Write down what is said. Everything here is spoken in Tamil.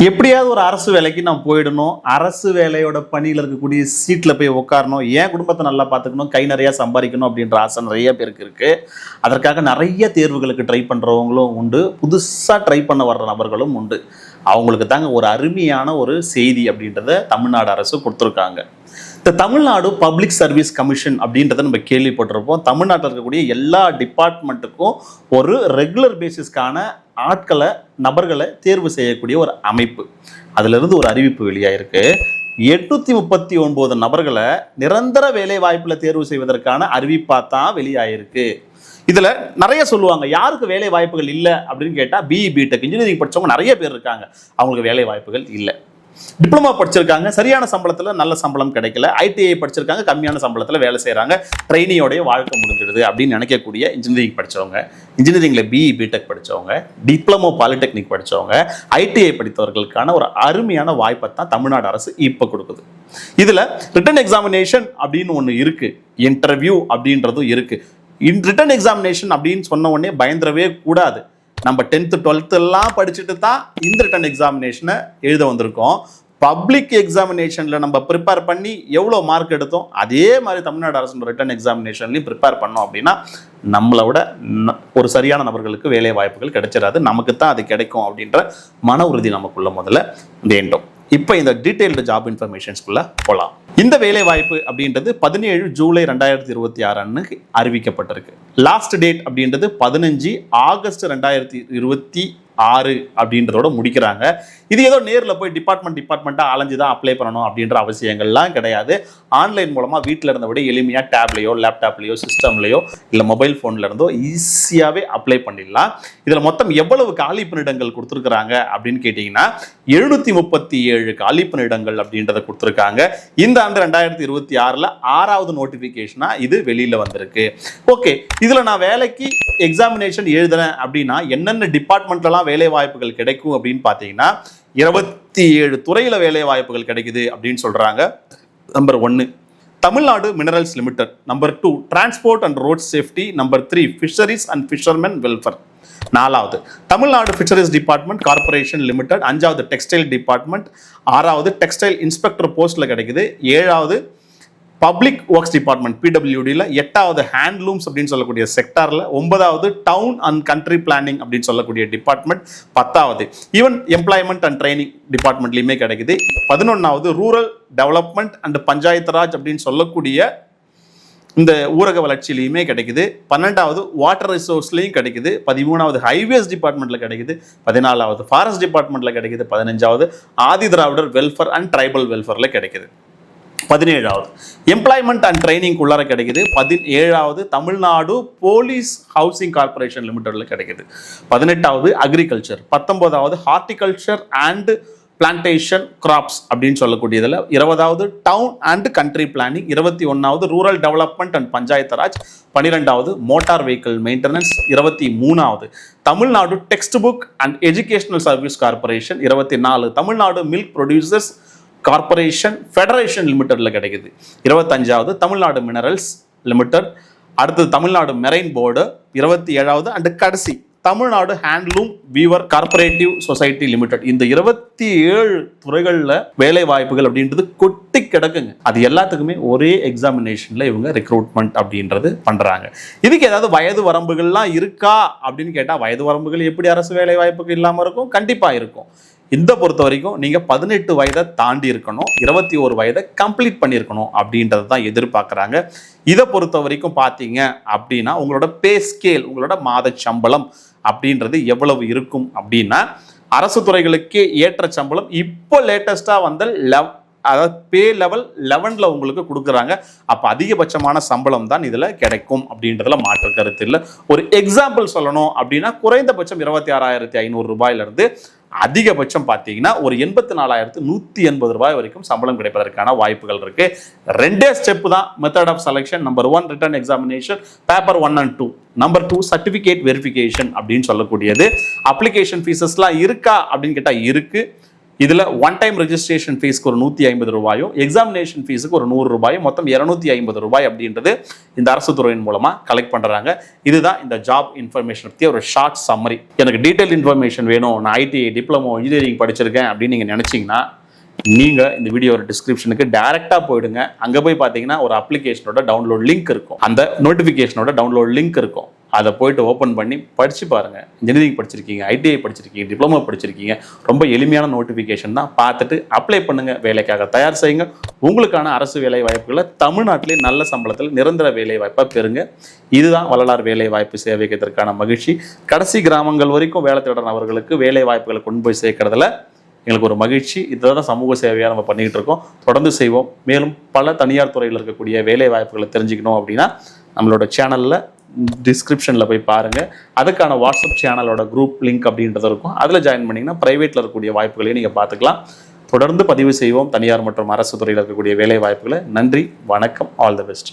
எப்படியாவது ஒரு அரசு வேலைக்கு நான் போயிடணும், அரசு வேலையோட பணியில் இருக்கக்கூடிய சீட்டில் போய் உட்காரணும், என் குடும்பத்தை நல்லா பார்த்துக்கணும், கை நிறையா சம்பாதிக்கணும் அப்படின்ற ஆசை நிறைய பேருக்கு இருக்குது. அதற்காக நிறைய தேர்வுகளுக்கு ட்ரை பண்ணுறவங்களும் உண்டு, புதுசாக ட்ரை பண்ண வர்ற நபர்களும் உண்டு. அவங்களுக்கு தாங்க ஒரு அருமையான ஒரு செய்தி அப்படின்றத தமிழ்நாடு அரசு கொடுத்துருக்காங்க. இந்த தமிழ்நாடு பப்ளிக் சர்வீஸ் கமிஷன் அப்படின்றத நம்ம கேள்விப்பட்டிருப்போம். தமிழ்நாட்டில் இருக்கக்கூடிய எல்லா டிபார்ட்மெண்ட்டுக்கும் ஒரு ரெகுலர் பேசிஸ்க்கான ஆட்களை, நபர்களை தேர்வு செய்யக்கூடிய ஒரு அமைப்பு. அதிலிருந்து ஒரு அறிவிப்பு வெளியாயிருக்கு. 839 நபர்களை நிரந்தர வேலை வாய்ப்புல தேர்வு செய்வதற்கான அறிவிப்பா தான் வெளியாயிருக்கு. இதுல நிறைய சொல்லுவாங்க, யாருக்கு வேலை வாய்ப்புகள் இல்லை அப்படின்னு கேட்டா, பிஇ பிடெக் இன்ஜினியரிங் படிச்சவங்க நிறைய பேர் இருக்காங்க, அவங்களுக்கு வேலை வாய்ப்புகள் இல்லை. டிப்ளமா படிச்சிருக்காங்க, சரியான சம்பளத்தில் நல்ல சம்பளம் கிடைக்கல. ஐடிஐ படிச்சிருக்காங்க, கம்மியான சம்பளத்தில் வேலை செய்கிறாங்க, ட்ரெயினியோடைய வாழ்க்கை முடிஞ்சிடுது அப்படின்னு நினைக்கக்கூடிய இன்ஜினியரிங் படித்தவங்க, இன்ஜினியரிங்கில் பிஇ பிடெக் படித்தவங்க, டிப்ளமோ பாலிடெக்னிக் படித்தவங்க, ஐடிஐ படித்தவர்களுக்கான ஒரு அருமையான வாய்ப்பை தான் தமிழ்நாடு அரசு இப்போ கொடுக்குது. இதில் ரிட்டன் எக்ஸாமினேஷன் அப்படின்னு ஒன்று இருக்குது, இன்டர்வியூ அப்படின்றதும் இருக்குது. ரிட்டன் எக்ஸாமினேஷன் அப்படின்னு சொன்ன உடனே பயந்துடவே கூடாது. நம்ம 10th 12th எல்லாம் படிச்சுட்டு தான் இந்த ரிட்டன் எக்ஸாமினேஷனை எழுத வந்திருக்கோம். பப்ளிக் எக்ஸாமினேஷனில் நம்ம ப்ரிப்பேர் பண்ணி எவ்வளோ மார்க் எடுத்தோம், அதே மாதிரி தமிழ்நாடு அரசு ரிட்டன் எக்ஸாமினேஷன்லையும் ப்ரிப்பேர் பண்ணோம் அப்படின்னா நம்மளை விட ஒரு சரியான நபர்களுக்கு வேலை வாய்ப்புகள் கிடைச்சிடாது, நமக்கு தான் அது கிடைக்கும் அப்படின்ற மன உறுதி நமக்குள்ள முதல்ல வேண்டும். இப்போ இந்த டீடைல்டு ஜாப் இன்ஃபர்மேஷன்ஸ்குள்ள போகலாம். இந்த வேலை வாய்ப்பு அப்படின்றது 17 ஜூலை 2026 அன்னைக்கு அறிவிக்கப்பட்டிருக்கு. லாஸ்ட் டேட் அப்படின்றது 15 ஆகஸ்ட் 2026 அப்படின்றதோட முடிக்கிறாங்க. இது ஏதோ நேரில் போய் டிபார்ட்மெண்ட்டாக அலைஞ்சுதான் அப்ளை பண்ணணும் அப்படின்ற அவசியங்கள்லாம் கிடையாது. ஆன்லைன் மூலமாக வீட்டில் இருந்தபடி எளிமையாக டேப்லையோ, லேப்டாப்லையோ, சிஸ்டம்லையோ இல்லை மொபைல் ஃபோனில் இருந்தோ ஈஸியாகவே அப்ளை பண்ணிடலாம். இதில் மொத்தம் எவ்வளவு காலி பணியிடங்கள் கொடுத்துருக்குறாங்க அப்படின்னு கேட்டிங்கன்னா 737 காலி பணியிடங்கள் அப்படின்றத கொடுத்துருக்காங்க. இந்த ஆண்டு 2026 6வது நோட்டிஃபிகேஷனாக இது வெளியில் வந்திருக்கு. ஓகே, இதில் நான் வேலைக்கு எக்ஸாமினேஷன் எழுதுறேன் அப்படின்னா என்னென்ன டிபார்ட்மெண்ட்லாம் வேலை வாய்ப்புகள் கிடைக்கும் அப்படின்னு பார்த்தீங்கன்னா 27 துறையில வேலை வாய்ப்புகள் கிடைக்குது அப்படின்னு சொல்றாங்க. Number 1 Tamil Nadu minerals limited, number 2 transport and road safety, number 3 fisheries and fishermen welfare, 4வது Tamil Nadu fisheries department corporation limited, 5வது டெக்ஸ்டைல் டிபார்ட்மெண்ட், 6வது டெக்ஸ்டைல் இன்ஸ்பெக்டர் போஸ்ட்ல கிடைக்குது, 7வது பப்ளிக் ஒர்க்ஸ் டிபார்ட்மெண்ட் பிடபிள்யூடியில், 8வது ஹேண்ட்லூம்ஸ் அப்படின்னு சொல்லக்கூடிய செக்டாரில், 9வது டவுன் அண்ட் கண்ட்ரி பிளானிங் அப்படின்னு சொல்லக்கூடிய டிபார்ட்மெண்ட், 10வது ஈவன் எம்ப்ளாய்மெண்ட் அண்ட் ட்ரைனிங் டிபார்ட்மெண்ட்லையுமே கிடைக்குது, 11வது rural development and panchayat raj அப்படின்னு சொல்லக்கூடிய இந்த ஊரக வளர்ச்சியிலையுமே கிடைக்குது, 12வது வாட்டர் ரிசோர்ஸ்லையும் கிடைக்குது, 13வது ஹைவேஸ் டிபார்ட்மெண்ட்ல கிடைக்குது, 14வது ஃபாரஸ்ட் டிபார்ட்மெண்ட்ல கிடைக்குது, 15வது Adi Dravidar welfare and tribal வெல்ஃபேர்ல கிடைக்குது, 17வது எம்ப்ளாய்மெண்ட் அண்ட் ட்ரைனிங் உள்ளார கிடைக்குது, 17வது தமிழ்நாடு போலீஸ் ஹவுசிங் கார்பரேஷன் லிமிடெட்ல கிடைக்குது, 18வது அக்ரிகல்ச்சர், 19வது ஹார்டிகல்ச்சர் அண்ட் பிளான்டேஷன் கிராப்ஸ் அப்படின்னு சொல்லக்கூடியதில், 20வது டவுன் அண்ட் கண்ட்ரி பிளானிங், 21வது rural development and panchayat raj, 12வது மோட்டார் வெஹிக்கிள் மெயின்டெனன்ஸ், 23வது Tamil Nadu text book and educational service corporation, 24 Tamil Nadu milk producers corporation federation லிமிடெட்ல கிடைக்குது, 25வது தமிழ்நாடு மினரல்ஸ் லிமிடெட், அடுத்தது தமிழ்நாடு மெரைன் போர்டு, 27வது அண்ட் கடைசி Tamil Nadu handloom viewer cooperative society limited. இந்த 27 துறைகளில் வேலை வாய்ப்புகள் அப்படின்றது கொட்டி கிடக்குங்க. அது எல்லாத்துக்குமே ஒரே எக்ஸாமினேஷன்ல இவங்க ரெக்ரூட்மெண்ட் அப்படின்றது பண்றாங்க. இதுக்கு ஏதாவது வயது வரம்புகள்லாம் இருக்கா அப்படின்னு கேட்டா, வயது வரம்புகள் எப்படி அரசு வேலை வாய்ப்புகள் இல்லாமல் இருக்கும்? கண்டிப்பா இருக்கும். இந்த பொறுத்த வரைக்கும் நீங்க 18 வயதை தாண்டி இருக்கணும், 21 வயதை கம்ப்ளீட் பண்ணியிருக்கணும் அப்படின்றது தான் எதிர்பார்க்குறாங்க. இதை பொறுத்த வரைக்கும் பார்த்தீங்க அப்படின்னா உங்களோட பே ஸ்கேல், உங்களோட மாத சம்பளம் அப்படின்றது எவ்வளவு இருக்கும் அப்படின்னா, அரசு துறைகளுக்கே ஏற்ற சம்பளம் இப்போ லேட்டஸ்டாக வந்த அதாவது பே லெவல் 11ல் உங்களுக்கு கொடுக்குறாங்க. அப்போ அதிகபட்சமான சம்பளம் தான் இதில் கிடைக்கும் அப்படின்றதுல மாற்று கருத்து இல்லை. ஒரு எக்ஸாம்பிள் சொல்லணும் அப்படின்னா, குறைந்தபட்சம் 26,500 ரூபாயிலிருந்து அதிகபட்சம் பார்த்தீங்கன்னா ஒரு 84,180 ரூபாய் வரைக்கும் சம்பளம் கிடைப்பதற்கான வாய்ப்புகள் இருக்கு. 2 ஸ்டெப் தான் method of selection. Number 1 written examination, paper 1 and 2. Number 2 certificate verification அப்படின்னு சொல்லக்கூடியது. அப்ளிகேஷன் ஃபீஸஸ்லாம் இருக்கா அப்படின்னு கேட்டால் இருக்கு. இதுல ஒன் டைம் ரெஜிஸ்ட்ரேஷன் ஃபீஸ்க்கு ஒரு 150 ரூபாயும், எக்ஸாமினேஷன் ஃபீஸுக்கு ஒரு 100 ரூபாயும், மொத்தம் 250 ரூபாய் அப்படின்றது இந்த அரசு துறையின் மூலமா கலெக்ட் பண்றாங்க. இதுதான் இந்த ஜாப் இன்ஃபர்மேஷன் பத்தி ஒரு ஷார்ட் சம்மரி. எனக்கு டீடைல் இன்ஃபர்மேஷன் வேணும், நான் ஐடி டிப்ளமோ இன்ஜினியரிங் படிச்சிருக்கேன் அப்படின்னு நீங்க நினைச்சீங்கன்னா நீங்க இந்த வீடியோட டிஸ்கிரிப்ஷனுக்கு டைரக்டா போயிடுங்க. அங்க போய் பாத்தீங்கன்னா ஒரு அப்ளிகேஷனோட டவுன்லோட் லிங்க் இருக்கும், அந்த நோட்டிபிகேஷனோட டவுன்லோட் லிங்க் இருக்கும். அதை போயிட்டு ஓப்பன் பண்ணி படிச்சு பாருங்க. இன்ஜினியரிங் படிச்சிருக்கீங்க, ஐடிஐ படிச்சிருக்கீங்க, டிப்ளமோ படிச்சிருக்கீங்க, ரொம்ப எளிமையான நோட்டிபிகேஷன் தான். பார்த்துட்டு அப்ளை பண்ணுங்க, வேலைக்காக தயார் செய்யுங்க. உங்களுக்கான அரசு வேலை வாய்ப்புகளை தமிழ்நாட்டிலே நல்ல சம்பளத்தில் நிரந்தர வேலை வாய்ப்பா பெறுங்க. இதுதான் வள்ளலார் வேலை வாய்ப்பு சேவைக்கிறதுக்கான மகிழ்ச்சி. கடைசி கிராமங்கள் வரைக்கும் வேலை தேடுற அவர்களுக்கு வேலை வாய்ப்புகளை கொண்டு போய் சேர்க்கறதுல எங்களுக்கு ஒரு மகிழ்ச்சி. இதுதான் சமூக சேவையாக நம்ம பண்ணிக்கிட்டு இருக்கோம். தொடர்ந்து செய்வோம். மேலும் பல தனியார் துறையில் இருக்கக்கூடிய வேலை வாய்ப்புகளை தெரிஞ்சுக்கணும் அப்படின்னா நம்மளோட சேனலில் டிஸ்கிரிப்ஷனில் போய் பாருங்கள். அதுக்கான வாட்ஸ்அப் சேனலோட குரூப் லிங்க் அப்படின்றது இருக்கும். அதில் ஜாயின் பண்ணிங்கன்னா ப்ரைவேட்டில் இருக்கக்கூடிய வாய்ப்புகளையும் நீங்கள் பார்த்துக்கலாம். தொடர்ந்து பதிவு செய்வோம் தனியார் மற்றும் அரசு துறையில் இருக்கக்கூடிய வேலை வாய்ப்புகளை. நன்றி, வணக்கம், ஆல் தி பெஸ்ட்.